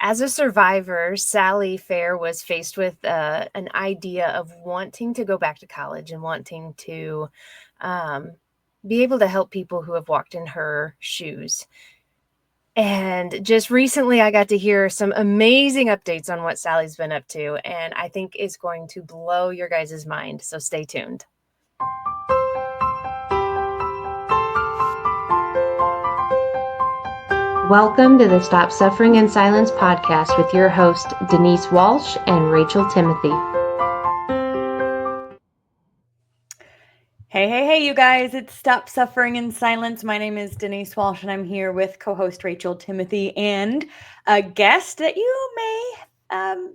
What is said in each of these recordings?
As a survivor, Sally Fair was faced with an idea of wanting to go back to college and wanting to um, be able to help people who have walked in her shoes. And just recently, I got to hear some amazing updates on what Sally's been up to, and I think it's going to blow your guys' mind. So stay tuned. Welcome to the Stop Suffering in Silence podcast with your host, Denise Walsh and Rachel Timothy. Hey, you guys. It's Stop Suffering in Silence. My name is Denise Walsh, and I'm here with co-host Rachel Timothy and a guest that you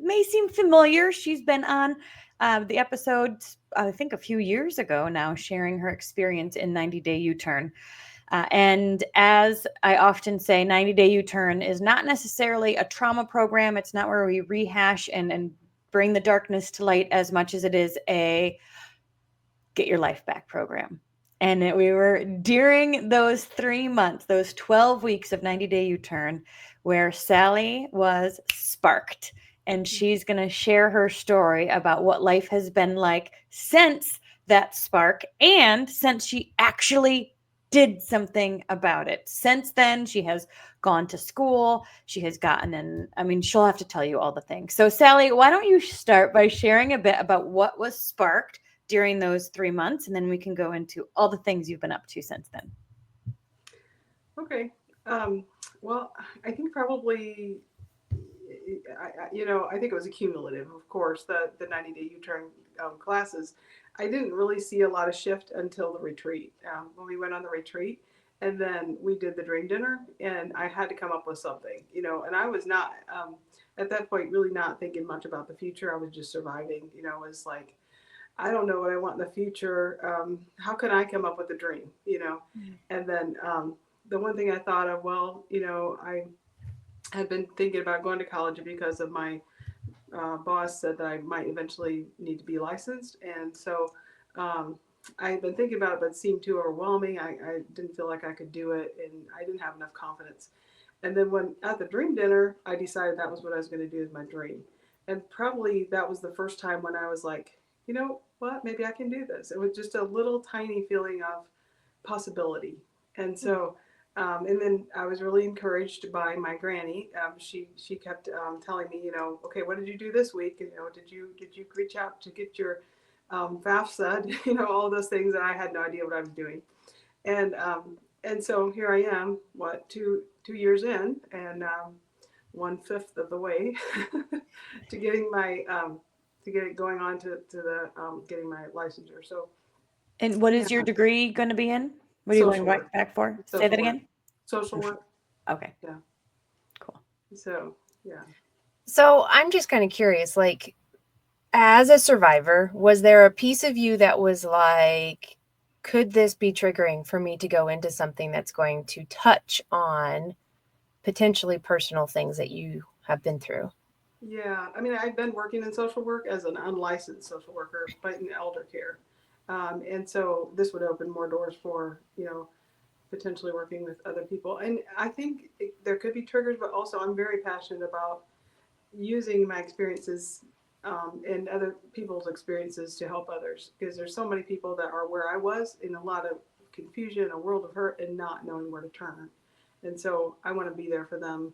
may seem familiar. She's been on the episode, I think, a few years ago now, sharing her experience in 90-Day U-Turn. And as I often say, 90-Day U-Turn is not necessarily a trauma program. It's not where we rehash and bring the darkness to light as much as it is a get your life back program. And we were during those 3 months, those 12 weeks of 90-Day U-Turn, where Sally was sparked. And she's going to share her story about what life has been like since that spark and since she actually did something about it. Since then, she has gone to school. She has gotten in. I mean, she'll have to tell you all the things. So, Sally, why don't you start by sharing a bit about what was sparked during those 3 months, and then we can go into all the things you've been up to since then. Okay. Well, I think probably, I think it was accumulative, of course, the 90-Day U-Turn classes. I didn't really see a lot of shift until the retreat. When we went on the retreat, and then we did the dream dinner, and I had to come up with something, and I was not, at that point, really not thinking much about the future. I was just surviving, it was like, I don't know what I want in the future. How can I come up with a dream, And then the one thing I thought of, well, I had been thinking about going to college because of my boss said that I might eventually need to be licensed. And so I had been thinking about it, but it seemed too overwhelming. I didn't feel like I could do it, and I didn't have enough confidence. And then when at the dream dinner, I decided that was what I was going to do as my dream. And probably that was the first time when I was like, you know what, maybe I can do this. It was just a little tiny feeling of possibility. And so, and then I was really encouraged by my granny. She kept telling me, okay, what did you do this week? And, did you reach out to get your FAFSA? All those things that I had no idea what I was doing. And so here I am, two years in, and 1/5 of the way to getting my to get it going on to the getting my licensure. So, And what is your degree going to be in? What are you going back for? Say that again. Social work. Okay. Yeah. Cool. So, yeah. So I'm just kind of curious, like, as a survivor, was there a piece of you that was like, could this be triggering for me to go into something that's going to touch on potentially personal things that you have been through? Yeah, I mean, I've been working in social work as an unlicensed social worker, but in elder care. And so this would open more doors for, potentially working with other people. And I think there could be triggers, but also I'm very passionate about using my experiences and other people's experiences to help others, because there's so many people that are where I was, in a lot of confusion, a world of hurt, and not knowing where to turn. And so I want to be there for them.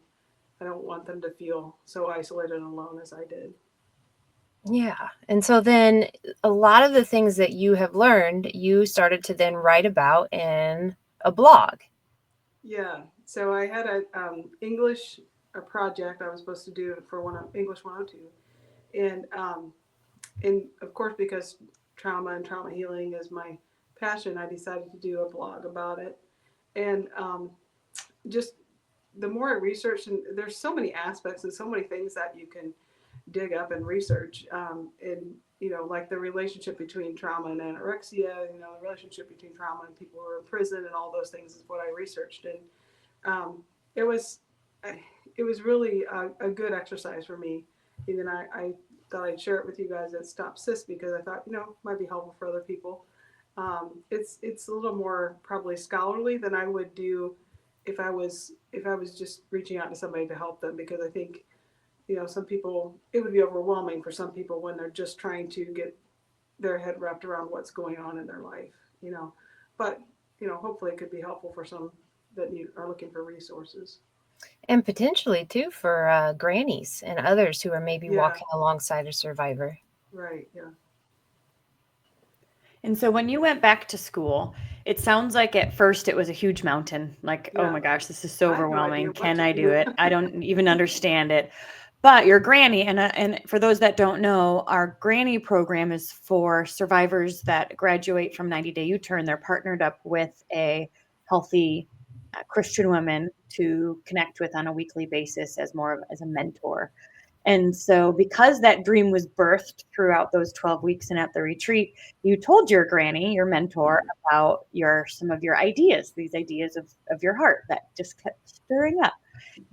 I don't want them to feel so isolated and alone as I did. Yeah. And so then a lot of the things that you have learned, you started to then write about in a blog. Yeah. So I had a English a project I was supposed to do for English 102, and of course, because trauma and trauma healing is my passion, I decided to do a blog about it. And just the more I researched, and there's so many aspects and so many things that you can dig up and research, and like the relationship between trauma and anorexia, the relationship between trauma and people who are in prison, and all those things is what I researched. And it was really a good exercise for me. And then I thought I'd share it with you guys at Stop SIS, because I thought, it might be helpful for other people. It's a little more probably scholarly than I would do if I was just reaching out to somebody to help them, because I think some people, it would be overwhelming for some people when they're just trying to get their head wrapped around what's going on in their life, but hopefully it could be helpful for some that are looking for resources. And potentially too for grannies and others who are maybe Yeah, walking alongside a survivor. right, yeah. And so when you went back to school, it sounds like at first it was a huge mountain. Like, oh Yeah. my gosh, this is so I have no idea overwhelming. what Can to I do do. it? I don't even understand it. But your granny, and for those that don't know, our granny program is for survivors that graduate from 90-day U-turn. They're partnered up with a healthy Christian woman to connect with on a weekly basis as more of as a mentor. And so, because that dream was birthed throughout those 12 weeks and at the retreat, you told your granny, your mentor, about some of your ideas, these ideas of your heart that just kept stirring up.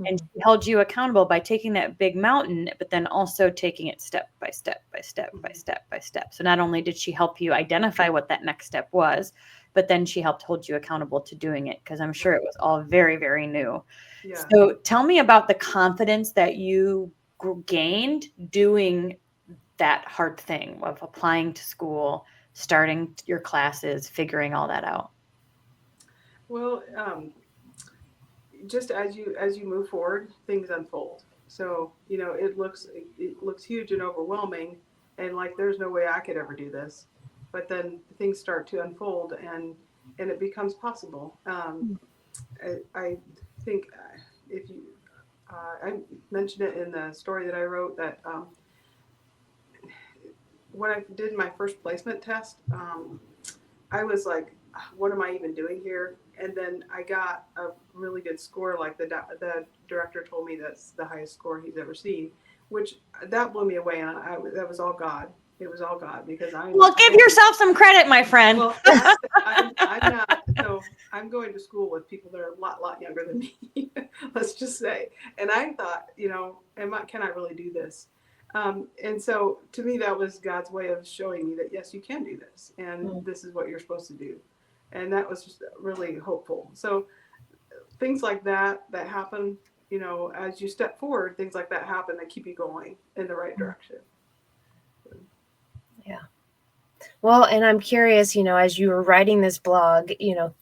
And Mhm. she held you accountable by taking that big mountain, but then also taking it step by step by step by step by step. So not only did she help you identify what that next step was, but then she helped hold you accountable to doing it, because I'm sure it was all very, very new. Yeah. So tell me about the confidence that you gained doing that hard thing of applying to school, starting your classes, figuring all that out. Well, just as you move forward, things unfold. So it looks huge and overwhelming, and like there's no way I could ever do this. But then things start to unfold, and it becomes possible. I think if you I mentioned it in the story that I wrote that when I did my first placement test, I was like, what am I even doing here? And then I got a really good score. Like the director told me that's the highest score he's ever seen, which that blew me away. And that was all God. It was all God because I'm Well, give going. yourself some credit, my friend. Well, I'm not. So I'm going to school with people that are a lot younger than me. Let's just say. And I thought, can I really do this? And so to me, that was God's way of showing me that yes, you can do this, and Mm. this is what you're supposed to do. And that was just really hopeful. So things like that happen. As you step forward, things like that happen that keep you going in the right direction. Yeah. Well, and I'm curious, as you were writing this blog,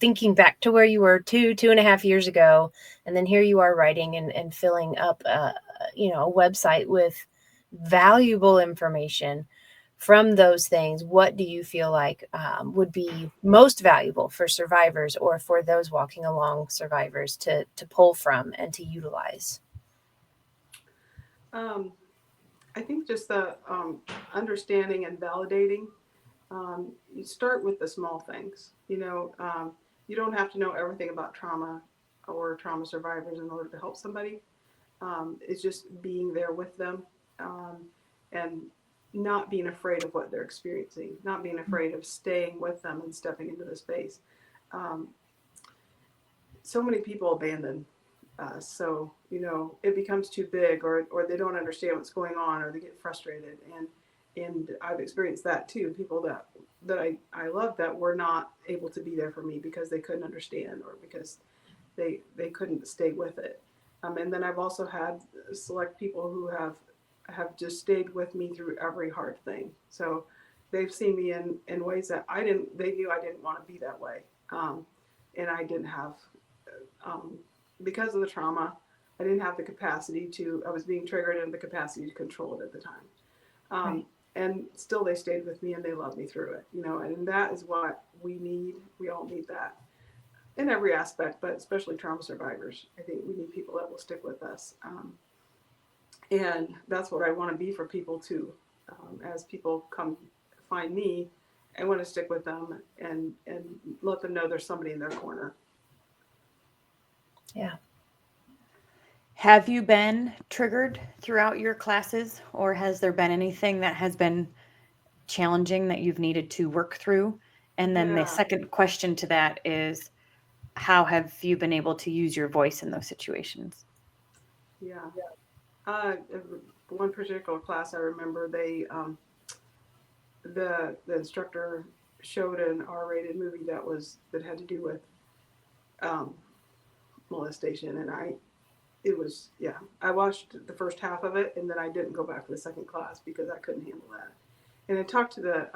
thinking back to where you were 2.5 years ago, and then here you are writing and filling up, a website with valuable information from those things. What do you feel like would be most valuable for survivors or for those walking along survivors to pull from and to utilize? Um, I think just the understanding and validating. You start with the small things. You don't have to know everything about trauma or trauma survivors in order to help somebody. It's just being there with them, and not being afraid of what they're experiencing, not being afraid of staying with them and stepping into the space. Um, so many people abandon us, so it becomes too big, or they don't understand what's going on, or they get frustrated, and I've experienced that too. People that I love that were not able to be there for me because they couldn't understand, or because they couldn't stay with it. And then I've also had select people who have just stayed with me through every hard thing. So they've seen me in ways that they knew I didn't want to be that way. And I didn't have, um, because of the trauma, I didn't have the capacity I was being triggered and the capacity to control it at the time. Right. And still they stayed with me and they loved me through it, and that is what we need. We all need that in every aspect, but especially trauma survivors. I think we need people that will stick with us. And that's what I want to be for people too. As people come find me, I want to stick with them and let them know there's somebody in their corner. Yeah. Have you been triggered throughout your classes, or has there been anything that has been challenging that you've needed to work through? And then the Yeah, second question to that is, how have you been able to use your voice in those situations? yeah. One particular class I remember, the instructor showed an R-rated movie that had to do with um, molestation, and it was, yeah. I watched the first half of it, and then I didn't go back to the second class because I couldn't handle that. And I talked to the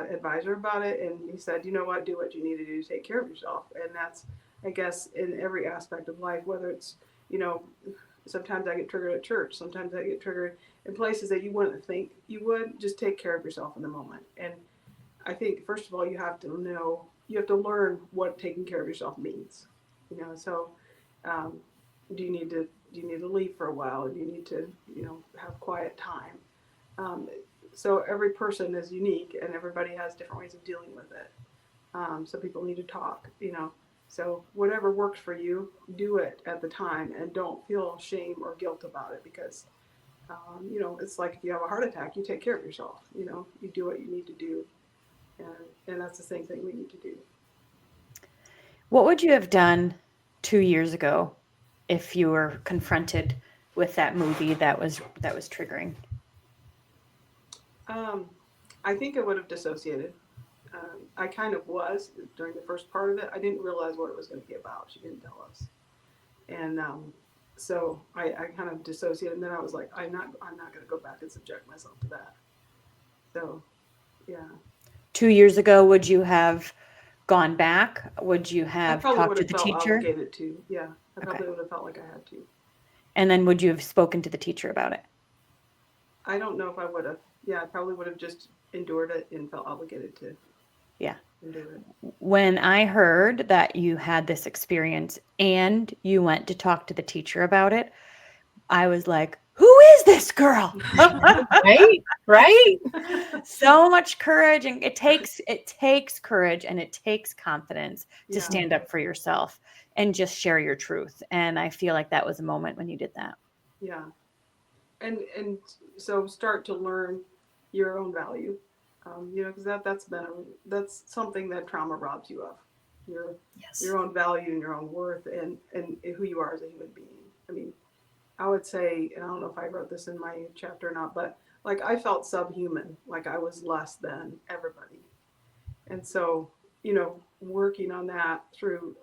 advisor about it, and he said, you know what, do what you need to do to take care of yourself. And that's, I guess, in every aspect of life, whether it's, you know, sometimes I get triggered at church, sometimes I get triggered in places that you wouldn't think you would. Just take care of yourself in the moment. And I think, first of all, you have to learn what taking care of yourself means. You know, so um, do you need to leave for a while? Do you need to, have quiet time? Um, so every person is unique, and everybody has different ways of dealing with it. So people need to talk, So whatever works for you, do it at the time, and don't feel shame or guilt about it, because it's like if you have a heart attack, you take care of yourself. You do what you need to do, and that's the same thing we need to do. What would you have done 2 years ago if you were confronted with that movie that was triggering? I think I would have dissociated. I kind of was during the first part of it. I didn't realize what it was going to be about. She didn't tell us, and so I kind of dissociated. And then I was like, I'm not going to go back and subject myself to that. So, yeah. 2 years ago, would you have gone back? Would you I have probably talked would to have the felt teacher? obligated to. Yeah, I Okay. probably would have felt like I had to. And then would you have spoken to the teacher about it? I don't know if I would have. Yeah, I probably would have just endured it and felt obligated to. Yeah. Endure it. When I heard that you had this experience and you went to talk to the teacher about it, I was like, who is this girl? Right. So much courage, and it takes courage, and it takes confidence to Yeah. stand up for yourself and just share your truth. And I feel like that was a moment when you did that. Yeah. And so start to learn your own value, because that's something that trauma robs you of, your Yes. your own value and your own worth, and who you are as a human being. I mean, I would say, and I don't know if I wrote this in my chapter or not, but like I felt subhuman, like I was less than everybody, and so working on that through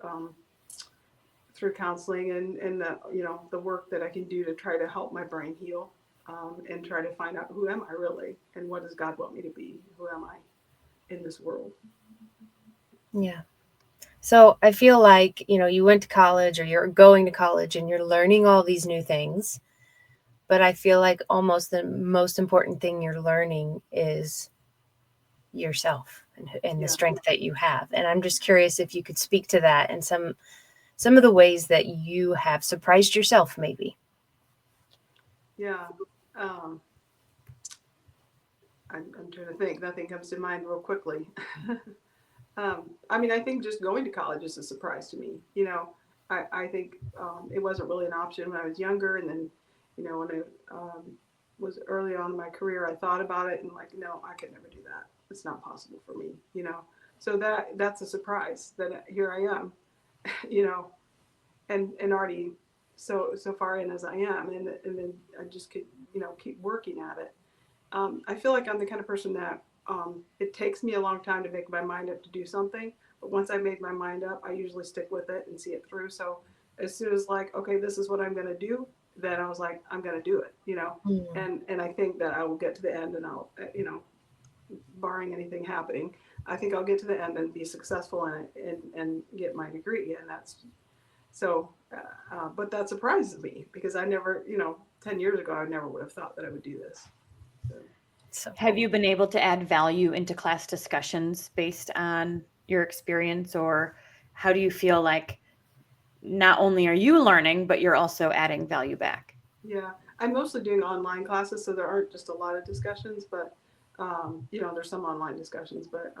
counseling, and the work that I can do to try to help my brain heal, and try to find out, who am I really, and what does God want me to be? Who am I in this world? Yeah. So I feel like, you went to college, or you're going to college, and you're learning all these new things. But I feel like almost the most important thing you're learning is yourself, and the Yeah. strength that you have. And I'm just curious if you could speak to that, and some of the ways that you have surprised yourself, maybe. Yeah. Um, I'm trying to think. Nothing comes to mind real quickly. I mean, I think just going to college is a surprise to me. I think it wasn't really an option when I was younger, and then, when I was early on in my career, I thought about it and like, no, I could never do that. It's not possible for me. So that's a surprise that here I am, you know, and already so far in as I am, and then I just could keep working at it. I feel like I'm the kind of person that it takes me a long time to make my mind up to do something, but once I make my mind up, I usually stick with it and see it through. So as soon as like, okay, this is what I'm going to do, then I was like, I'm going to do it, and I think that I will get to the end, and I'll, barring anything happening, I think I'll get to the end and be successful in it, and get my degree. And that's so, but that surprises me because I never, 10 years ago, I never would have thought that I would do this. So Have you been able to add value into class discussions based on your experience, or how do you feel like not only are you learning, but you're also adding value back? Yeah, I'm mostly doing online classes, so there aren't just a lot of discussions, but there's some online discussions, but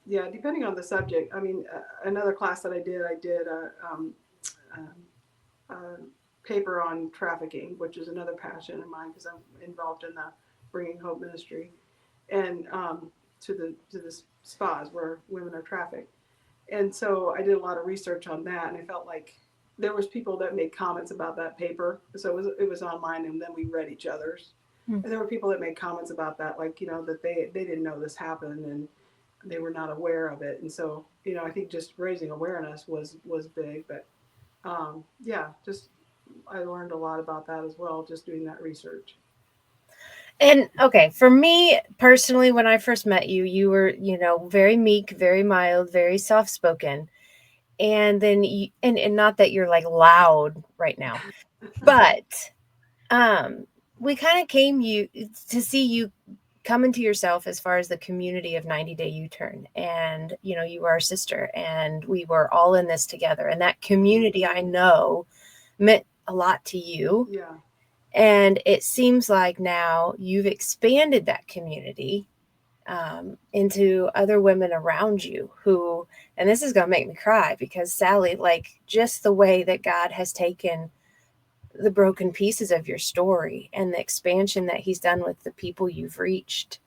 yeah, depending on the subject. I mean, another class that I did a paper on trafficking, which is another passion of mine because I'm involved in the Bringing Hope ministry, and to the spas where women are trafficked. And so I did a lot of research on that, and I felt like there was people that made comments about that paper. So it was online, and then we read each other's. And there were people that made comments about that, like, that they didn't know this happened, and they were not aware of it. And so, I think just raising awareness was big. But Yeah, just I learned a lot about that as well, just doing that research. And okay, for me personally, when I first met you, you were, very meek, very mild, very soft spoken. And then and not that you're like loud right now, but um we kind of came you to see you come into yourself as far as the community of 90 Day U-Turn. And you are our sister, and we were all in this together, and that community, I know, meant a lot to you. Yeah, And it seems like now you've expanded that community into other women around you who, and this is going to make me cry, because Sally, like, just the way that God has taken the broken pieces of your story and the expansion that he's done with the people you've reached.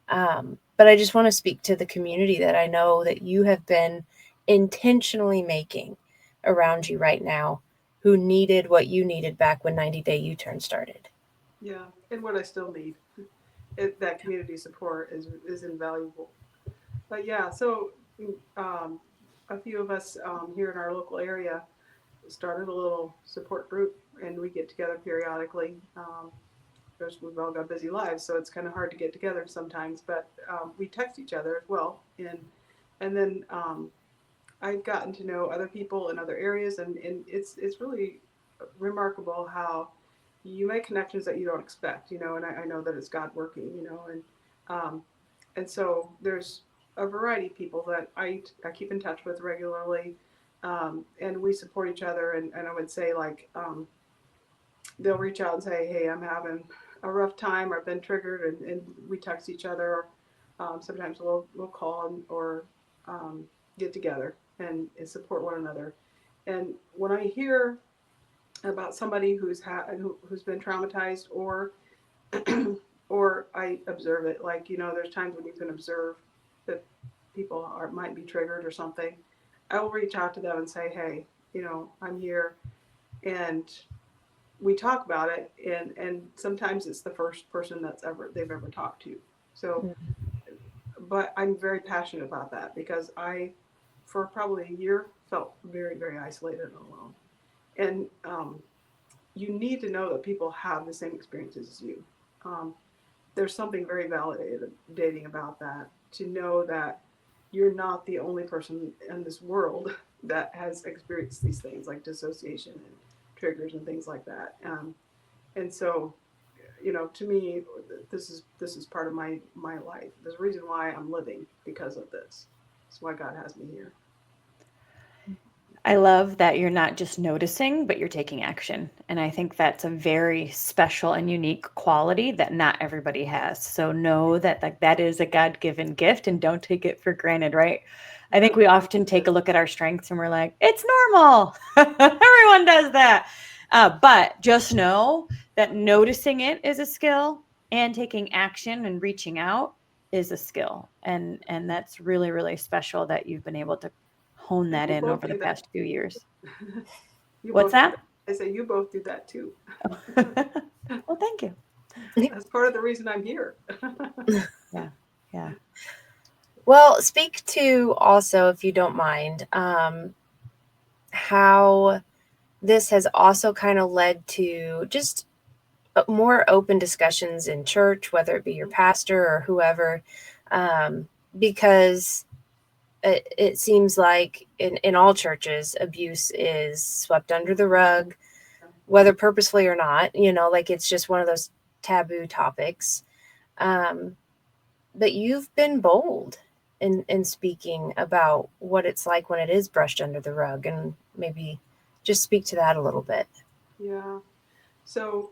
But I just want to speak to the community that I know that you have been intentionally making around you right now, who needed what you needed back when 90 Day U-Turn started. yeah, and what I still need. That community support is invaluable. But yeah, so um, a few of us here in our local area started a little support group, and we get together periodically. Of course, we've all got busy lives, so it's kind of hard to get together sometimes. But we text each other as well, and then I've gotten to know other people in other areas, and it's really remarkable how you make connections that you don't expect, and I know that it's God working, um, and so there's a variety of people that I keep in touch with regularly, and we support each other, and I would say, like, they'll reach out and say, hey, I'm having a rough time, or I've been triggered, and we text each other. Sometimes we'll call or um, get together and support one another. And when I hear about somebody who's been traumatized, or I observe it, like, there's times when you can observe that people might be triggered or something. I will reach out to them and say, hey, I'm here, and we talk about it, and sometimes it's the first person they've ever talked to. So, but I'm very passionate about that, because I, for probably a year, felt very, very isolated and alone. And you need to know that people have the same experiences as you. Um, there's something very validating about that, to know that you're not the only person in this world that has experienced these things, like dissociation and triggers and things like that. And so, to me, this is part of my life. There's a reason why I'm living, because of this. That's why God has me here. I love that you're not just noticing, but you're taking action. And I think that's a very special and unique quality that not everybody has. So know that that is a God-given gift, and don't take it for granted, right? I think we often take a look at our strengths and we're like, it's normal. Everyone does that. But just know that noticing it is a skill, and taking action and reaching out is a skill. And that's really, really special that you've been able to hone And that you in both over the do that. past few years. You What's both do that? that. I say you both do that too. Well, thank you. That's part of the reason I'm here. Yeah. Yeah. Well, speak to also, if you don't mind, how this has also kind of led to just more open discussions in church, whether it be your pastor or whoever, because it seems like in all churches, abuse is swept under the rug, whether purposefully or not, like it's just one of those taboo topics. Um, but you've been bold in speaking about what it's like when it is brushed under the rug, and maybe just speak to that a little bit. Yeah. So,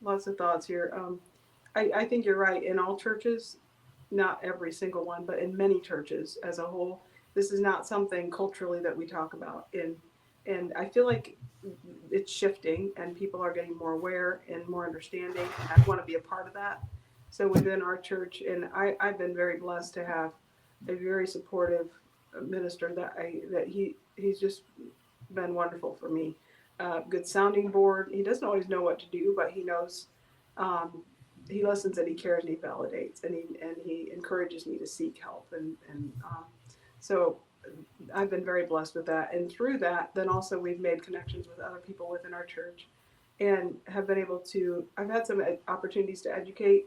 lots of thoughts here. I think you're right. In all churches, not every single one, but in many churches as a whole, this is not something culturally that we talk about. And I feel like it's shifting, and people are getting more aware and more understanding. And I want to be a part of that. So within our church, and I've been very blessed to have a very supportive minister he's just been wonderful for me. Good sounding board. He doesn't always know what to do, but he knows. Um, he listens, and he cares, and he validates, and he encourages me to seek help, and so I've been very blessed with that. And through that, then also we've made connections with other people within our church and have been able to, I've had some opportunities to educate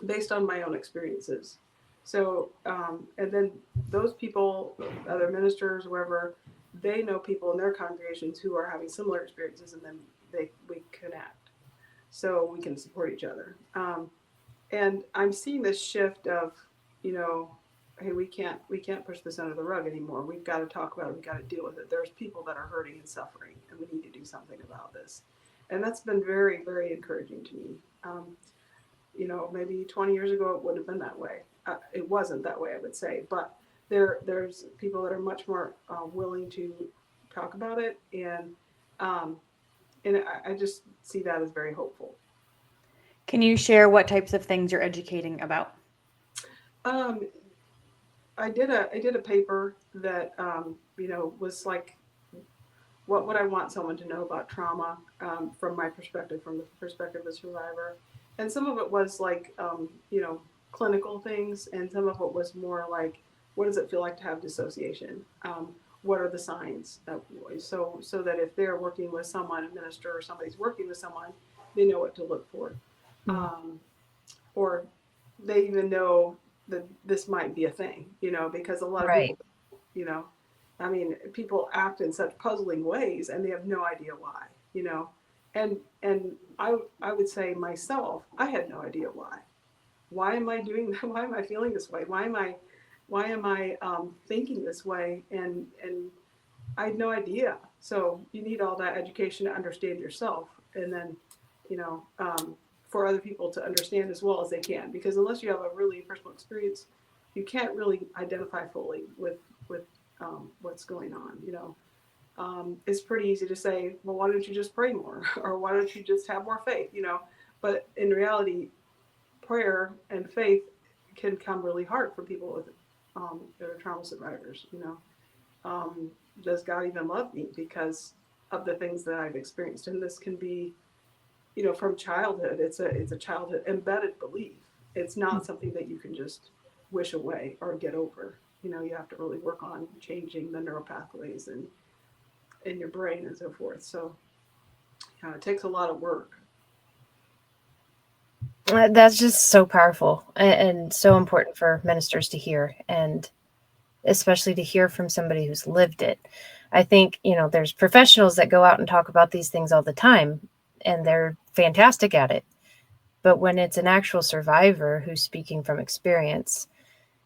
based on my own experiences. So, and then those people, other ministers, whoever, they know people in their congregations who are having similar experiences, and then we connect, so we can support each other. And I'm seeing this shift of, you know, hey, we can't push this under the rug anymore. We've got to talk about it. We've got to deal with it. There's people that are hurting and suffering, and we need to do something about this. And that's been very, very encouraging to me. Maybe 20 years ago it would have been that way. It wasn't that way, I would say, but there's people that are much more willing to talk about it, um, and I just see that as very hopeful. Can you share what types of things you're educating about? Um, I did a paper that was like, what would I want someone to know about trauma, from my perspective, from the perspective of a survivor. And some of it was like, clinical things, and some of it was more like, what does it feel like to have dissociation? What are the signs? So that if they're working with someone, a minister or somebody's working with someone, they know what to look for. Um, or they even know that this might be a thing, because a lot of Right. people, you know, I mean, people act in such puzzling ways and they have no idea why, and I would say myself, I had no idea why. Why am I doing that? Why am I feeling this way? Why am I thinking this way? And I had no idea. So you need all that education to understand yourself, and then, for other people to understand as well as they can. Because unless you have a really personal experience, you can't really identify fully with what's going on. It's pretty easy to say, well, why don't you just pray more, or why don't you just have more faith? But in reality, prayer and faith can come really hard for people that are trauma survivors. Um, does God even love me because of the things that I've experienced? And this can be, from childhood. It's a childhood embedded belief. It's not something that you can just wish away or get over. You have to really work on changing the neural pathways and in your brain and so forth. So, it takes a lot of work. That's just so powerful and so important for ministers to hear, and especially to hear from somebody who's lived it. I think, there's professionals that go out and talk about these things all the time, and they're fantastic at it. But when it's an actual survivor who's speaking from experience,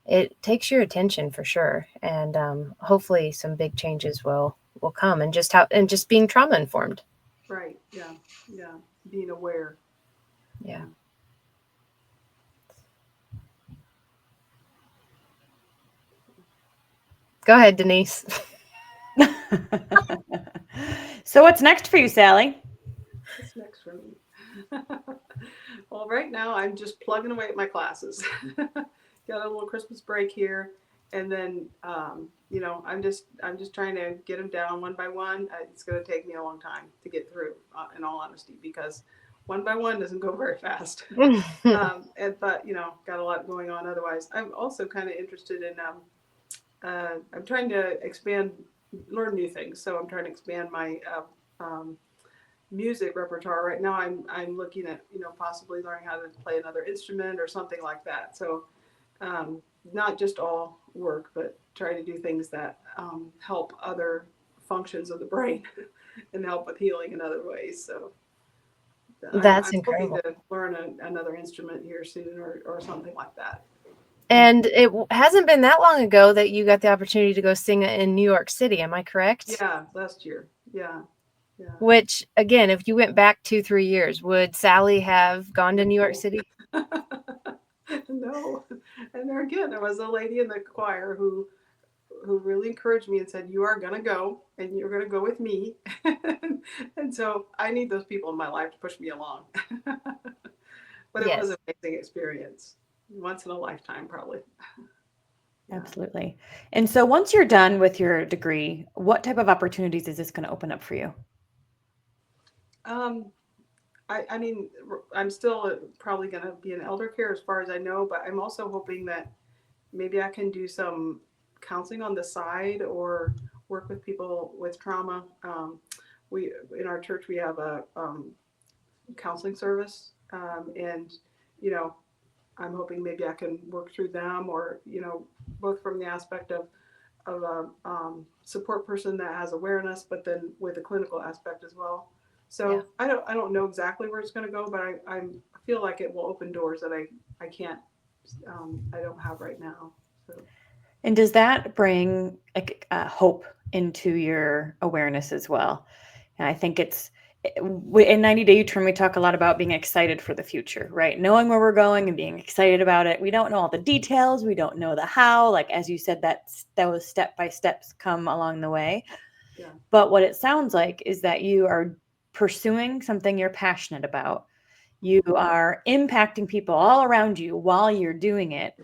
it takes your attention for sure. And hopefully some big changes will come, and just being trauma informed. Right. Yeah. Yeah. Being aware. Yeah. Go ahead, Denise. So what's next for you, Sally? What's next for me? Well, right now I'm just plugging away at my classes. Got a little Christmas break here, and then I'm just trying to get them down one by one. It's going to take me a long time to get through, in all honesty, because one by one doesn't go very fast. But got a lot going on. Otherwise, I'm also kind of interested in. I'm trying to learn new things. So I'm trying to expand my music repertoire. Right now I'm looking at possibly learning how to play another instrument or something like that. So not just all work, but try to do things that help other functions of the brain and help with healing in other ways. So That's I'm hoping incredible. to learn another instrument here soon, or something like that. And it hasn't been that long ago that you got the opportunity to go sing in New York City. Am I correct? Yeah, last year. Yeah. Yeah. Which, again, if you went back 2-3 years, would Sally have gone to New York City? No. And there was a lady in the choir who really encouraged me and said, you are going to go, and you're going to go with me. And so I need those people in my life to push me along. But it was Yes. an amazing experience. Once in a lifetime, probably. Yeah. Absolutely. And so once you're done with your degree, what type of opportunities is this going to open up for you? Um, I mean, I'm still probably going to be in elder care as far as I know, but I'm also hoping that maybe I can do some counseling on the side or work with people with trauma. We in our church we have a counseling service, and you know I'm hoping maybe I can work through them, or both from the aspect of a support person that has awareness, but then with a clinical aspect as well. Yeah. So I don't know exactly where it's going to go, but I feel like it will open doors that I can't I don't have right now. So And does that bring hope into your awareness as well? And I think it's in 90 Day U-Turn, we talk a lot about being excited for the future, right? Knowing where we're going and being excited about it. We don't know all the details. We don't know the how. Like, as you said, those step-by-steps come along the way. yeah, But what it sounds like is that you are pursuing something you're passionate about. You are impacting people all around you while you're doing it,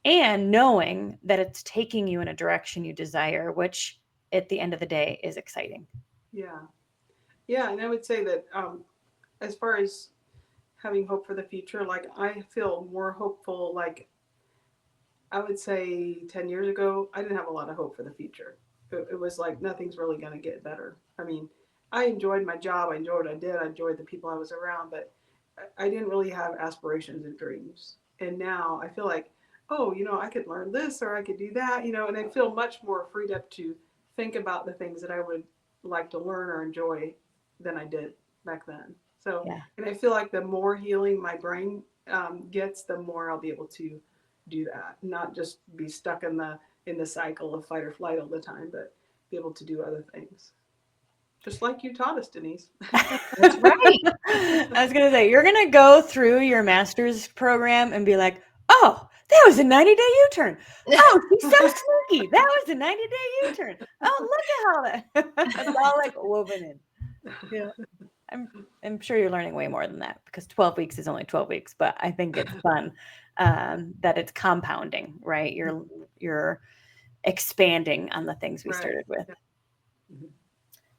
and knowing that it's taking you in a direction you desire, which at the end of the day is exciting. yeah, yeah. And I would say that as far as having hope for the future, like I feel more hopeful. Like I would say 10 years ago, I didn't have a lot of hope for the future. It was like nothing's really going to get better. I mean, I enjoyed my job. I enjoyed what I did. I enjoyed the people I was around, but I didn't really have aspirations and dreams. And now I feel like, oh, I could learn this or I could do that, and I feel much more freed up to think about the things that I would like to learn or enjoy than I did back then. So, Yeah. and I feel like the more healing my brain gets, the more I'll be able to do that, not just be stuck in the cycle of fight or flight all the time, but be able to do other things. Just like you taught us, Denise. That's right. I was going to say, you're going to go through your master's program and be like, oh, that was a 90-day U-turn. Oh, she's so sneaky. That was a 90-day U-turn. Oh, look at how that. It's all like woven in. Yeah. I'm sure you're learning way more than that, because 12 weeks is only 12 weeks, but I think it's fun that it's compounding, right? You're expanding on the things we Right. started with. Yeah.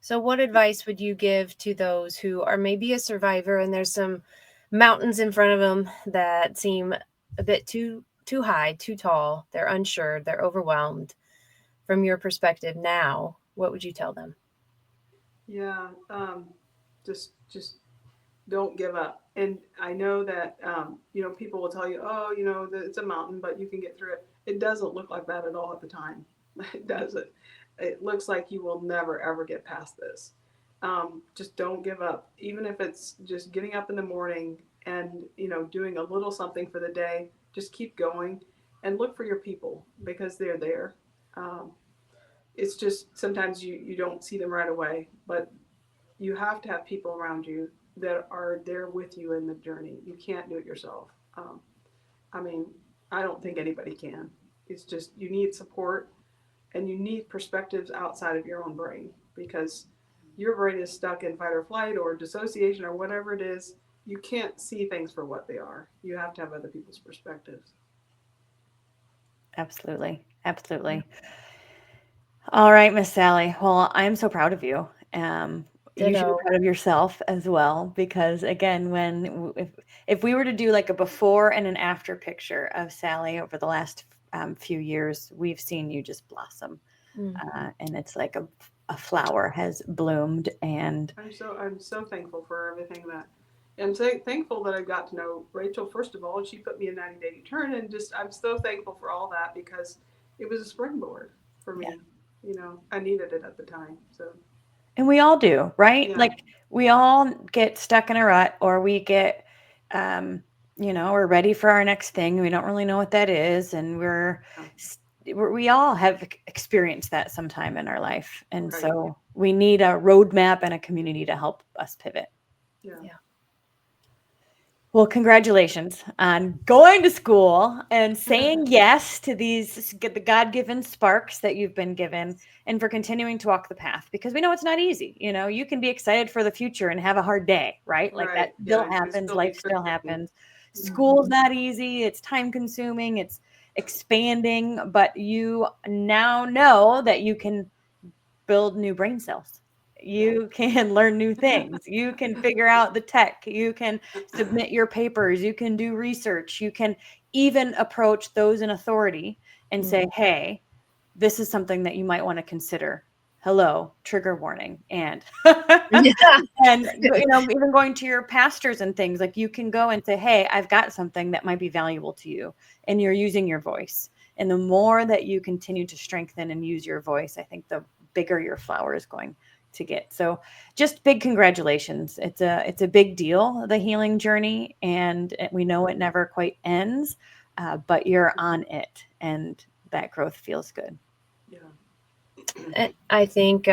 So what advice would you give to those who are maybe a survivor and there's some mountains in front of them that seem a bit too high, too tall, they're unsure, they're overwhelmed? From your perspective now, what would you tell them? Yeah, just don't give up. And I know that people will tell you, oh, it's a mountain, but you can get through it. It doesn't look like that at all at the time. It doesn't. It looks like you will never ever get past this. Just don't give up, even if it's just getting up in the morning and doing a little something for the day. Just keep going and look for your people because they're there. Um, it's just sometimes you don't see them right away, but you have to have people around you that are there with you in the journey. You can't do it yourself. I mean, I don't think anybody can. It's just you need support and you need perspectives outside of your own brain, because your brain is stuck in fight or flight or dissociation or whatever it is. You can't see things for what they are. You have to have other people's perspectives. Absolutely. Absolutely. All right, Miss Sally. Well, I'm so proud of you. You should be Ditto. proud of yourself as well, because again, if we were to do like a before and an after picture of Sally over the last few years, we've seen you just blossom, and it's like a flower has bloomed. And I'm so thankful for everything that. I'm so thankful that I got to know Rachel first of all, and she put me in 90 Day U-Turn, and just I'm so thankful for all that because it was a springboard for yeah, me. I needed it at the time. So and we all do, right? yeah, Like we all get stuck in a rut, or we get, we're ready for our next thing. We don't really know what that is, and we all have experienced that sometime in our life, and right, so we need a roadmap and a community to help us pivot. yeah, Yeah. Well, congratulations on going to school and saying yes to the God-given sparks that you've been given, and for continuing to walk the path, because we know it's not easy. You can be excited for the future and have a hard day, right? Like that right, yeah. still It can happens. still be Life still frustrating. happens. Yeah, School's not easy. It's time consuming. It's expanding, but you now know that you can build new brain cells. yeah, You can learn new things. You can figure out the tech. You can submit your papers. You can do research. You can even approach those in authority and say, hey, this is something that you might want to consider. Hello, trigger warning. And, and even going to your pastors and things, like you can go and say, hey, I've got something that might be valuable to you, and you're using your voice. And the more that you continue to strengthen and use your voice, I think the bigger your flower is going to get. So just big congratulations. It's a big deal, the healing journey, and we know it never quite ends, but you're on it, and that growth feels good. Yeah. I think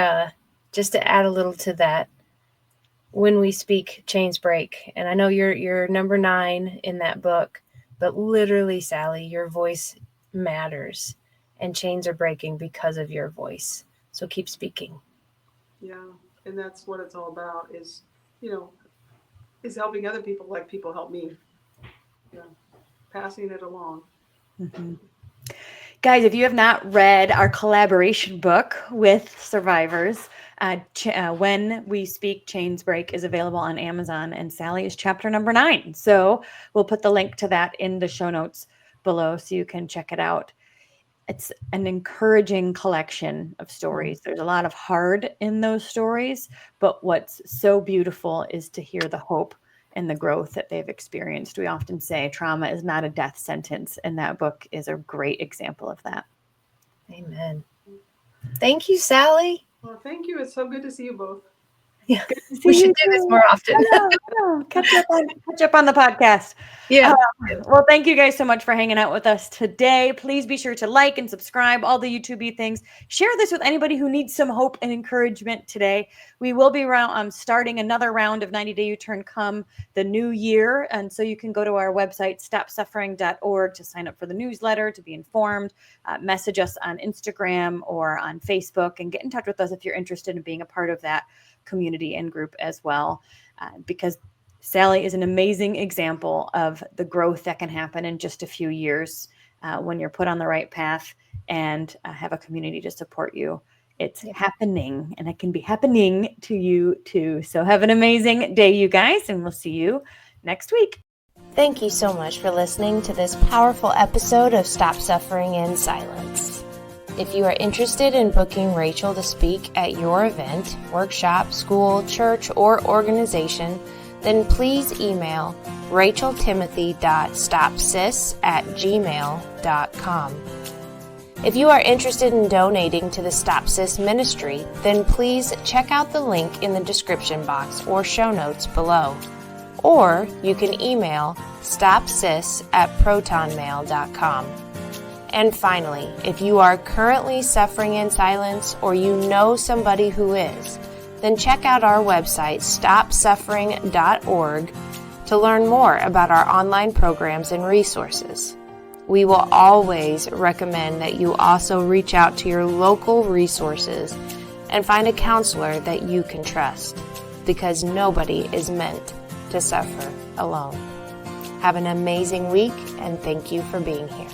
just to add a little to that, when we speak, chains break. And I know you're number 9 in that book, but literally, Sally, your voice matters, and chains are breaking because of your voice. So keep speaking. Yeah, and that's what it's all about, is helping other people like people help me. Yeah, passing it along. Mm-hmm. Guys, if you have not read our collaboration book with survivors, When We Speak, Chains Break is available on Amazon, and Sally is chapter number 9. So we'll put the link to that in the show notes below so you can check it out. It's an encouraging collection of stories. There's a lot of hard in those stories, but what's so beautiful is to hear the hope and the growth that they've experienced. We often say trauma is not a death sentence, and that book is a great example of that. Amen. Thank you, Sally. Well, thank you. It's so good to see you both. Yeah, we should do this more often. Catch up on the podcast. Yeah. Well, thank you guys so much for hanging out with us today. Please be sure to like and subscribe, all the YouTube things. Share this with anybody who needs some hope and encouragement today. We will be starting another round of 90-Day U-Turn come the new year. And so you can go to our website, stopsuffering.org, to sign up for the newsletter, to be informed, message us on Instagram or on Facebook, and get in touch with us if you're interested in being a part of that community and group as well, because Sally is an amazing example of the growth that can happen in just a few years when you're put on the right path and have a community to support you. It's happening, and it can be happening to you too. So have an amazing day, you guys, and we'll see you next week. Thank you so much for listening to this powerful episode of Stop Suffering in Silence. If you are interested in booking Rachel to speak at your event, workshop, school, church, or organization, then please email racheltimothy.stopsis@gmail.com. If you are interested in donating to the Stop SIS ministry, then please check out the link in the description box or show notes below. Or you can email stopsis@protonmail.com. And finally, if you are currently suffering in silence or you know somebody who is, then check out our website, stopsuffering.org, to learn more about our online programs and resources. We will always recommend that you also reach out to your local resources and find a counselor that you can trust, because nobody is meant to suffer alone. Have an amazing week, and thank you for being here.